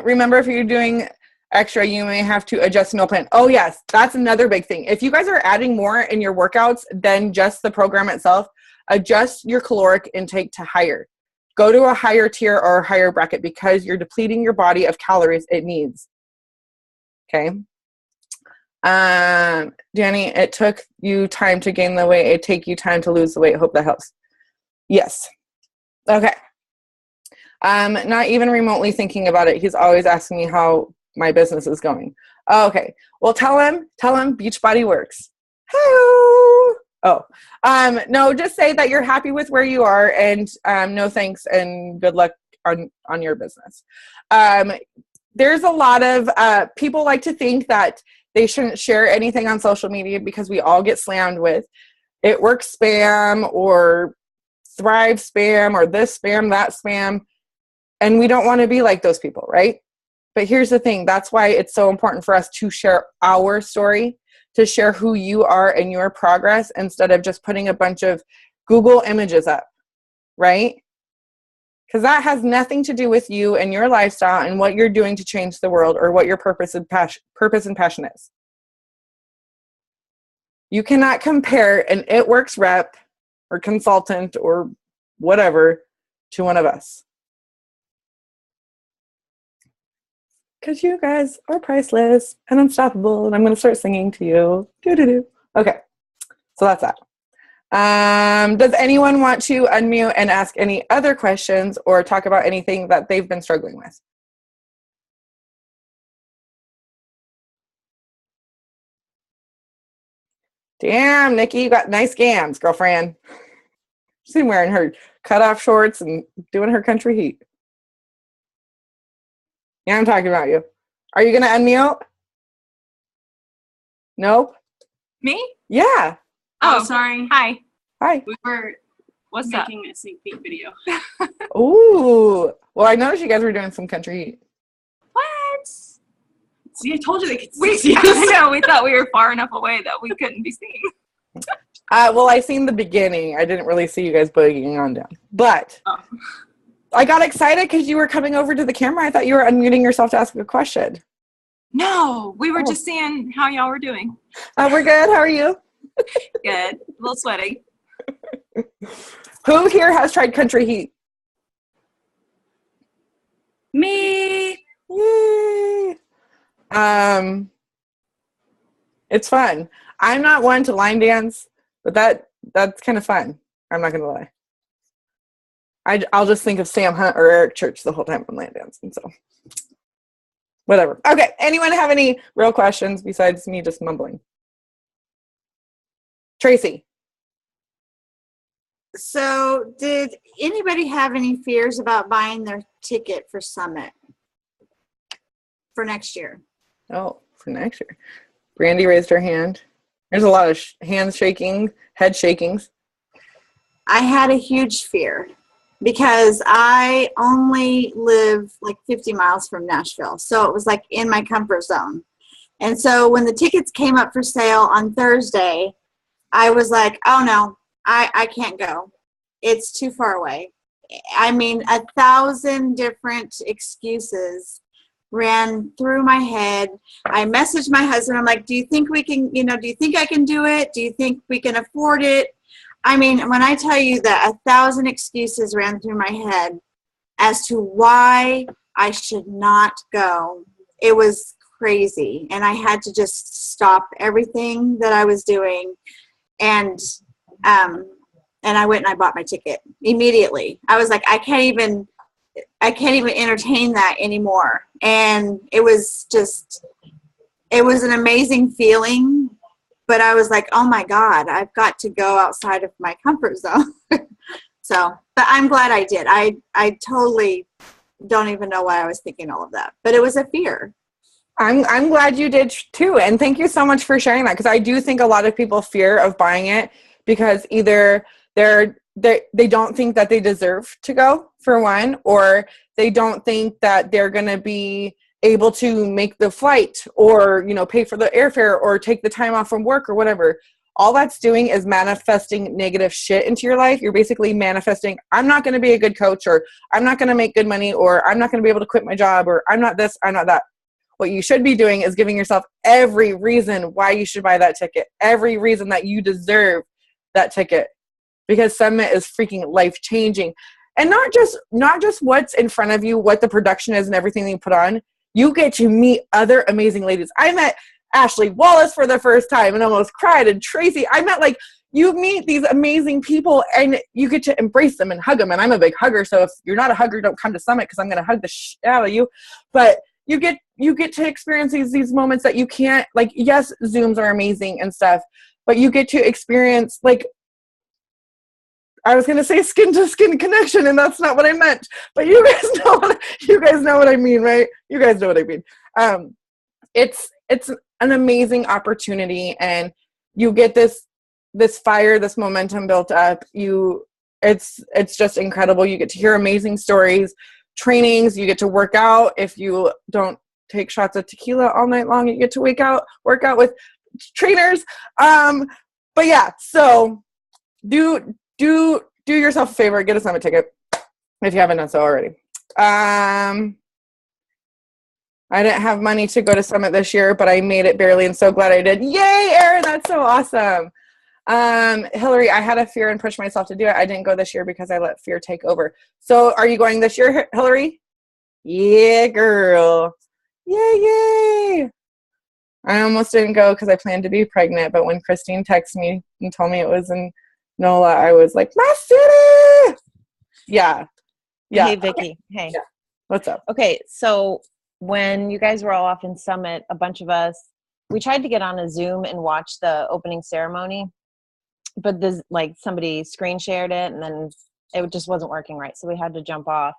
Remember, if you're doing extra, you may have to adjust the meal plan. Oh, yes. That's another big thing. If you guys are adding more in your workouts than just the program itself, adjust your caloric intake to higher. Go to a higher tier or a higher bracket because you're depleting your body of calories it needs. Okay. Danny, it took you time to gain the weight. It take you time to lose the weight. Hope that helps. Yes. Okay. Not even remotely thinking about it. He's always asking me how my business is going. Oh, okay. Well, tell him Beachbody works. No, just say that you're happy with where you are and no thanks and good luck on your business. There's a lot of people like to think that they shouldn't share anything on social media because we all get slammed with it works spam or Thrive spam or this spam, that spam. And we don't want to be like those people, right? But here's the thing. That's why it's so important for us to share our story, to share who you are and your progress instead of just putting a bunch of Google images up, right? Because that has nothing to do with you and your lifestyle and what you're doing to change the world or what your purpose and passion is. You cannot compare an It Works rep or consultant or whatever to one of us. Because you guys are priceless and unstoppable, and I'm going to start singing to you. Do-do-do. Okay, so that's that. Does anyone want to unmute and ask any other questions or talk about anything that they've been struggling with? Damn, Nikki, you got nice gams, girlfriend. She's been wearing her cutoff shorts and doing her country heat. Yeah, I'm talking about you. Are you going to unmute? Nope. Me? Yeah. Oh, sorry. Hi. Hi. We were What's making a sneak peek video. Ooh. Well, I noticed you guys were doing some country heat. What? See, I told you they could see I know, we thought we were far enough away that we couldn't be seen. Well, I seen the beginning. I didn't really see you guys boogieing on down. But I got excited because you were coming over to the camera. I thought you were unmuting yourself to ask a question. No, we were just seeing how y'all were doing. We're good. How are you? Good. A little sweaty. Who here has tried country heat? Me. Yay. It's fun. I'm not one to line dance, but that's kind of fun. I'm not gonna lie. I'll just think of Sam Hunt or Eric Church the whole time I'm line dancing. So whatever. Okay. Anyone have any real questions besides me just mumbling? Tracy. So did anybody have any fears about buying their ticket for Summit for next year? Oh, for next year. Brandy raised her hand. There's a lot of hand shaking, head shakings. I had a huge fear because I only live like 50 miles from Nashville. So it was like in my comfort zone. And so when the tickets came up for sale on Thursday, I was like, oh no, I can't go. It's too far away. I mean, 1,000 different excuses ran through my head. I messaged my husband. I'm like, do you think we can, do you think I can do it? Do you think we can afford it? I mean, when I tell you that 1,000 excuses ran through my head as to why I should not go, it was crazy. And I had to just stop everything that I was doing. And I went and I bought my ticket immediately. I was like, I can't even entertain that anymore. And it was an amazing feeling, but I was like, oh my God, I've got to go outside of my comfort zone. So, but I'm glad I did. I totally don't even know why I was thinking all of that, but it was a fear. I'm glad you did too. And thank you so much for sharing that. Cause I do think a lot of people fear of buying it because either they don't think that they deserve to go, for one, or they don't think that they're going to be able to make the flight or, you know, pay for the airfare or take the time off from work or whatever. All that's doing is manifesting negative shit into your life. You're basically manifesting, I'm not going to be a good coach, or I'm not going to make good money, or I'm not going to be able to quit my job, or I'm not this, I'm not that. What you should be doing is giving yourself every reason why you should buy that ticket, every reason that you deserve that ticket, because Summit is freaking life-changing. And not just what's in front of you, what the production is and everything that you put on. You get to meet other amazing ladies. I met Ashley Wallace for the first time and almost cried, and Tracy. I met, like, you meet these amazing people and you get to embrace them and hug them. And I'm a big hugger, so if you're not a hugger, don't come to Summit because I'm going to hug the shit out of you. But you get to experience these moments that you can't, like, yes, Zooms are amazing and stuff, but you get to experience, like, I was going to say skin to skin connection, and that's not what I meant, but you guys know what I mean, right? You guys know what I mean. It's an amazing opportunity, and you get this fire, this momentum built up. It's just incredible. You get to hear amazing stories, trainings. You get to work out. If you don't take shots of tequila all night long, you get to work out with trainers. But yeah, so do yourself a favor, get a Summit ticket if you haven't done so already. I didn't have money to go to Summit this year, but I made it barely, and so glad I did. Yay, Erin, that's so awesome. Hillary, I had a fear and pushed myself to do it. I didn't go this year because I let fear take over. So are you going this year, Hillary? Yeah, girl. Yay. I almost didn't go because I planned to be pregnant, but when Christine texted me and told me it was in NOLA, I was like, my city. Yeah. Hey, Vicki. Hey. Yeah. What's up? Okay, so when you guys were all off in Summit, a bunch of us, we tried to get on a Zoom and watch the opening ceremony, but somebody screen shared it, and then it just wasn't working right, so we had to jump off.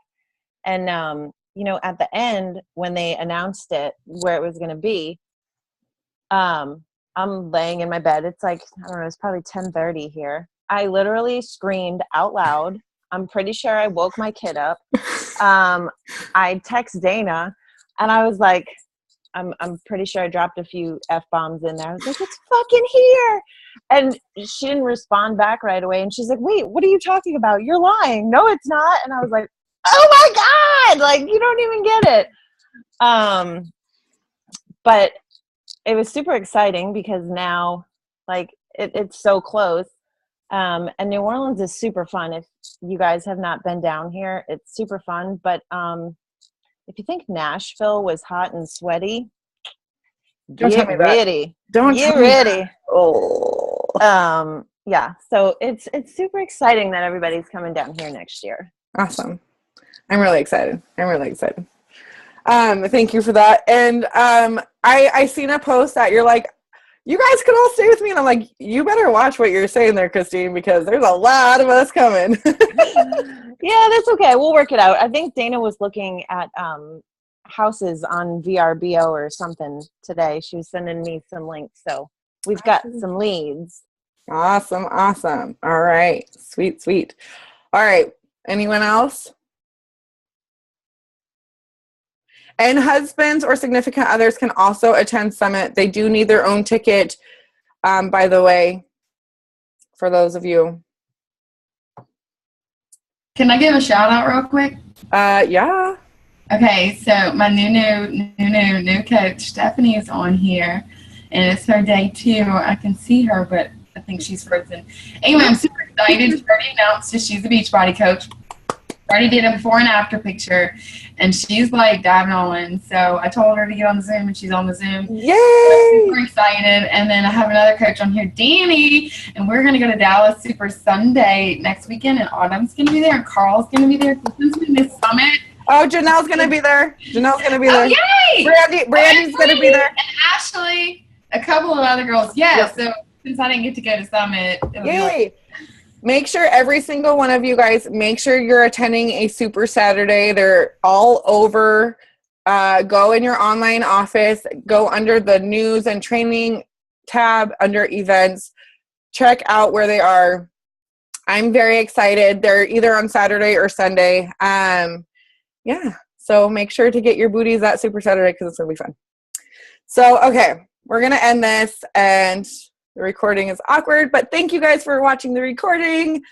And at the end, when they announced it, where it was going to be, I'm laying in my bed. It's like, I don't know, it's probably 10:30 here. I literally screamed out loud. I'm pretty sure I woke my kid up. I text Dana, and I was like, I'm pretty sure I dropped a few F-bombs in there. I was like, it's fucking here. And she didn't respond back right away. And she's like, wait, what are you talking about? You're lying. No, it's not. And I was like, oh my God, like, you don't even get it. But it was super exciting because now, like, it's so close. And New Orleans is super fun. If you guys have not been down here, it's super fun. But if you think Nashville was hot and sweaty, get ready. Get ready. Oh. Yeah. So it's super exciting that everybody's coming down here next year. Awesome. I'm really excited. Thank you for that. And I seen a post that you're like, you guys can all stay with me. And I'm like, you better watch what you're saying there, Christine, because there's a lot of us coming. Yeah, that's okay. We'll work it out. I think Dana was looking at houses on VRBO or something today. She was sending me some links. So we've got some leads. Awesome. All right. Sweet. All right. Anyone else? And husbands or significant others can also attend Summit. They do need their own ticket, by the way, for those of you. Can I give a shout out real quick? Yeah. Okay, so my new coach, Stephanie, is on here, and it's her day 2. I can see her, but I think she's frozen. Anyway, I'm super excited. She already announced that she's a Beachbody coach. Already did a before and after picture, and she's like diving all in. So I told her to get on the Zoom, and she's on the Zoom. Yay! So super excited. And then I have another coach on here, Danny, and we're going to go to Dallas Super Sunday next weekend, and Autumn's going to be there, and Carl's going to be there. This is Miss Summit. Oh, Janelle's going to be there. Oh, yay! Brandy's going to be there. And Ashley, a couple of other girls. Yeah, yep. So since I didn't get to go to Summit. Yay! Make sure every single one of you guys, make sure you're attending a Super Saturday. They're all over go in your online office, go under the news and training tab under events, check out where they are. I'm very excited. They're either on Saturday or Sunday. Yeah, so make sure to get your booties at Super Saturday because it's going to be fun. So, okay, we're going to end this, and the recording is awkward, but thank you guys for watching the recording.